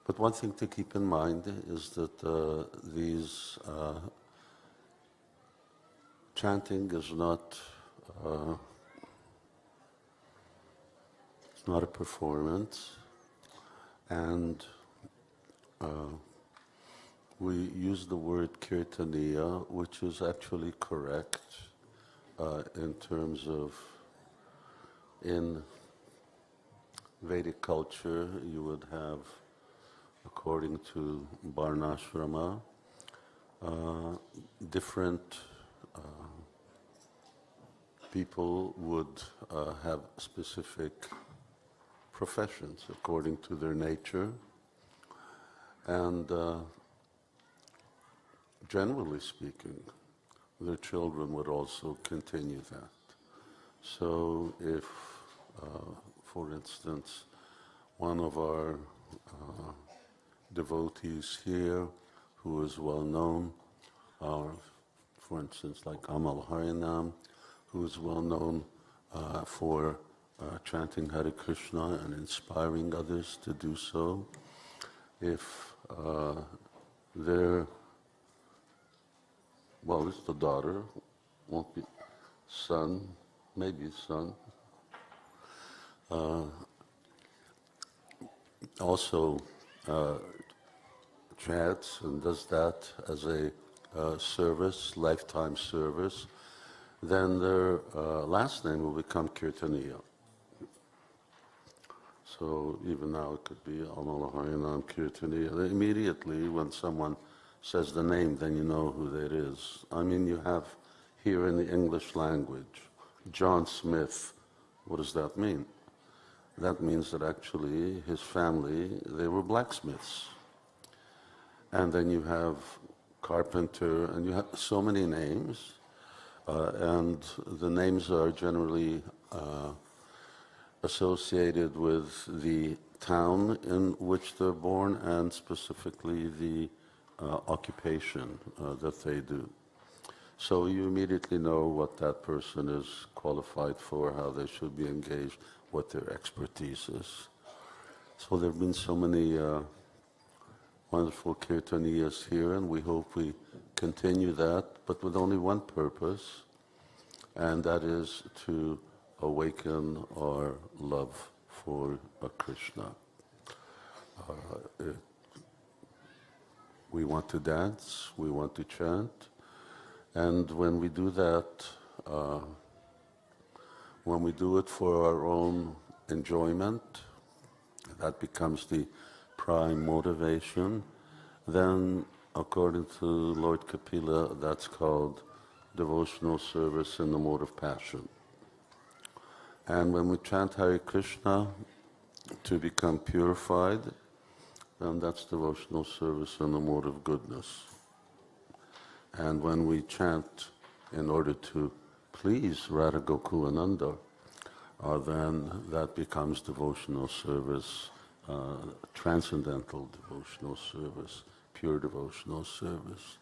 But one thing to keep in mind is that chanting is not it's not a performance, and we use the word kirtaniya, which is actually correct in terms of, in Vedic culture, you would have, according to Varnashrama, different people would have specific professions according to their nature, and generally speaking, their children would also continue that. So if, for instance, one of our devotees here, who is well known, for instance, like Amal Harinam, who is well known for chanting Hare Krishna and inspiring others to do so, if their, well, it's the daughter, won't be son, maybe son, also chants and does that as a service, lifetime service, then their last name will become Kirtaniya. So even now it could be Amal Harinam Kirtaniya. Immediately when someone says the name, then you know who that is. I mean, you have here in the English language, John Smith. What does that mean? That means that actually his family, they were blacksmiths. And then you have carpenter, and you have so many names, and the names are generally associated with the town in which they're born and specifically the occupation that they do. So you immediately know what that person is qualified for, how they should be engaged, what their expertise is. So there have been so many wonderful kirtaniyas here, and we hope we continue that, but with only one purpose, and that is to awaken our love for Krishna. We want to dance, we want to chant, and when we do that, when we do it for our own enjoyment, that becomes the prime motivation, then according to Lord Kapila, that's called devotional service in the mode of passion. And when we chant Hare Krishna to become purified, then that's devotional service in the mode of goodness. And when we chant in order to please Radha Gokulananda, then that becomes devotional service, transcendental devotional service, pure devotional service.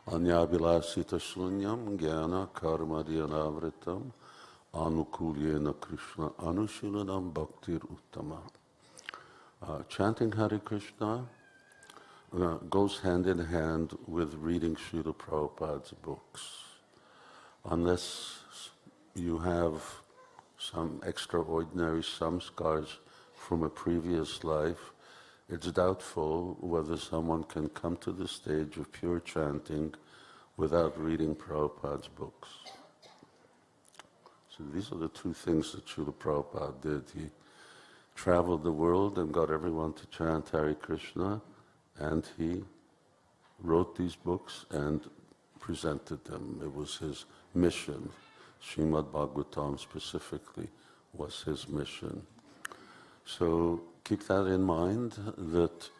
Anyabhilasita shunyam jnana karma dhyanavritam anukulyena Krishna anushilanam bhaktir uttama. Chanting Hare Krishna goes hand in hand with reading Srila Prabhupada's books. Unless you have some extraordinary samskars from a previous life, it's doubtful whether someone can come to the stage of pure chanting without reading Prabhupada's books. So these are the two things that Srila Prabhupada did. He traveled the world and got everyone to chant Hare Krishna, and he wrote these books and presented them. It was his mission. Srimad Bhagavatam specifically was his mission. So keep that in mind, that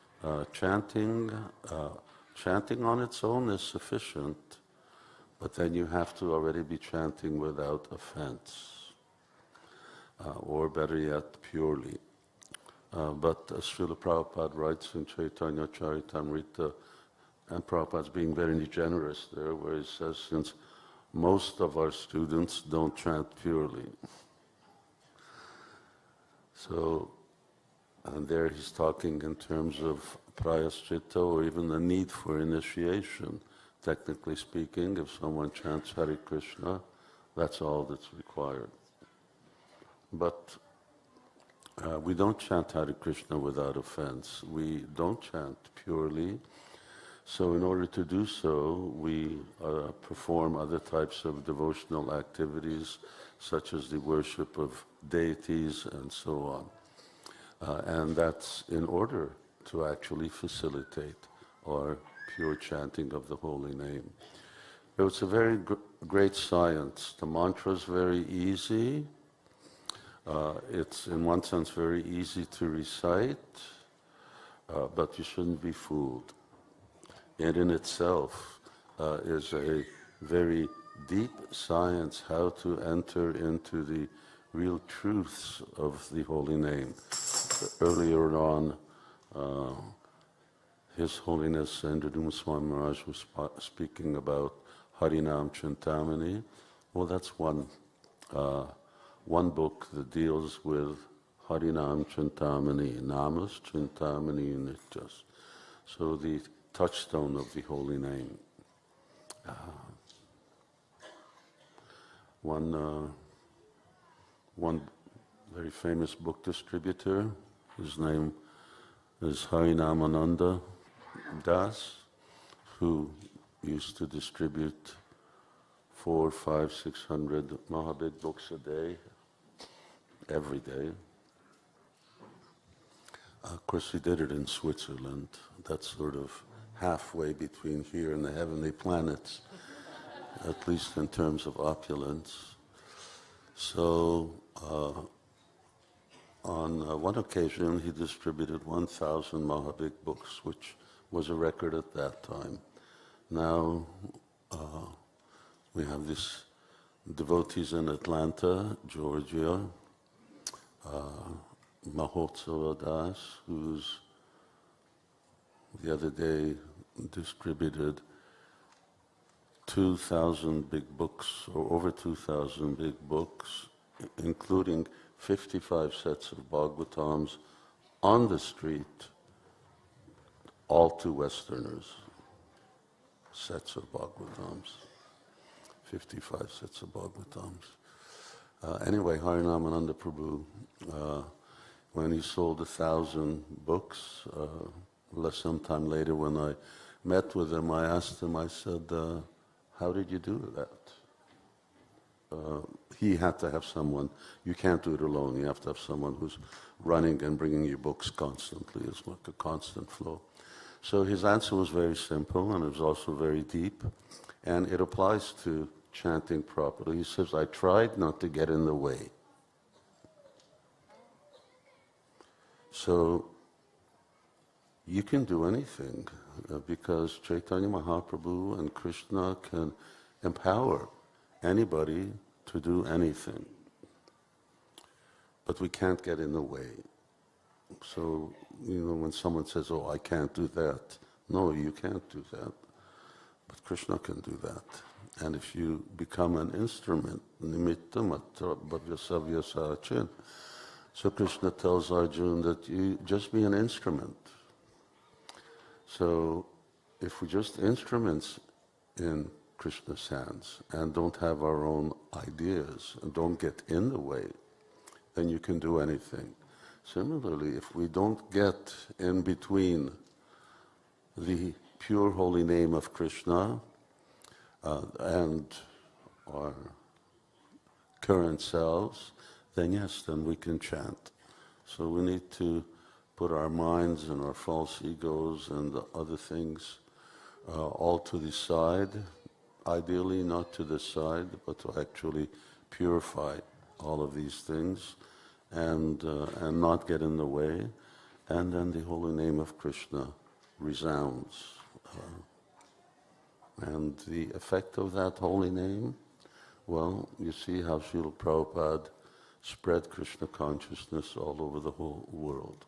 chanting on its own is sufficient, but then you have to already be chanting without offense, or better yet, purely. But as Srila Prabhupada writes in Chaitanya Charitamrita, and Prabhupada's being very generous there, where he says, since most of our students don't chant purely. So, and there he's talking in terms of prayaschita or even the need for initiation. Technically speaking, if someone chants Hare Krishna, that's all that's required. But we don't chant Hare Krishna without offense. We don't chant purely. So in order to do so, we perform other types of devotional activities, such as the worship of deities and so on. And that's in order to actually facilitate our pure chanting of the holy name. It's a very great science. The mantra is very easy. It's in one sense very easy to recite, but you shouldn't be fooled. It in itself is a very deep science how to enter into the real truths of the holy name. Earlier on, His Holiness Indraduma Swami Maharaj was speaking about Harinam Chintamani. Well, that's one book that deals with Harinam Chintamani, Namas Chintamani Nityas. So the touchstone of the holy name. One very famous book distributor, his name is Harinamananda Das, who used to distribute 400, 500, 600 Mahabig books a day, every day. Of course, he did it in Switzerland. That's sort of halfway between here and the heavenly planets, at least in terms of opulence. So, on one occasion, he distributed 1,000 Mahabig books, which was a record at that time. Now, we have these devotees in Atlanta, Georgia, Mahotsava Das, who's the other day distributed 2,000 big books, or over 2,000 big books, including 55 sets of Bhagavatams on the street, all to Westerners. Sets of Bhagavatams. 55 sets of Bhagavatams. Anyway, Harinamananda Prabhu, when he sold 1,000 books, some time later when I met with him, I asked him, I said, how did you do that? He had to have someone, you can't do it alone, you have to have someone who's running and bringing you books constantly. It's like a constant flow. So his answer was very simple, and it was also very deep, and it applies to chanting properly. He says, I tried not to get in the way. So you can do anything, because Chaitanya Mahaprabhu and Krishna can empower anybody to do anything. But we can't get in the way. So, when someone says, oh, I can't do that. No, you can't do that. But Krishna can do that. And if you become an instrument, nimitta matra bhavyasavya sachin, so Krishna tells Arjuna that you just be an instrument. So if we're just instruments in Krishna's hands and don't have our own ideas and don't get in the way, then you can do anything. Similarly, if we don't get in between the pure holy name of Krishna and our current selves, then yes, then we can chant. So we need to put our minds and our false egos and the other things all to the side, ideally not to the side, but to actually purify all of these things and not get in the way, and then the holy name of Krishna resounds. And the effect of that holy name, well, you see how Srila Prabhupada spread Krishna consciousness all over the whole world.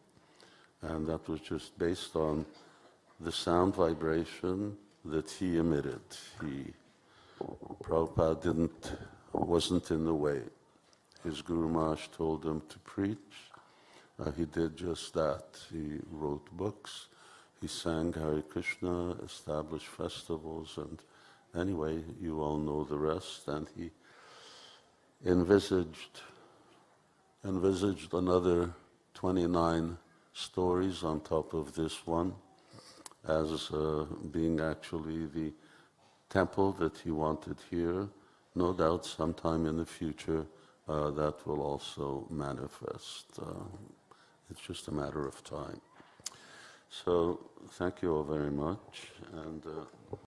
And that was just based on the sound vibration that he emitted. Prabhupada wasn't in the way. His Guru Maharaj told him to preach. He did just that. He wrote books. he sang Hare Krishna, established festivals, and anyway, you all know the rest, and he envisaged another 29 stories on top of this one as being actually the temple that he wanted here. No doubt sometime in the future that will also manifest. It's just a matter of time. So thank you all very much. And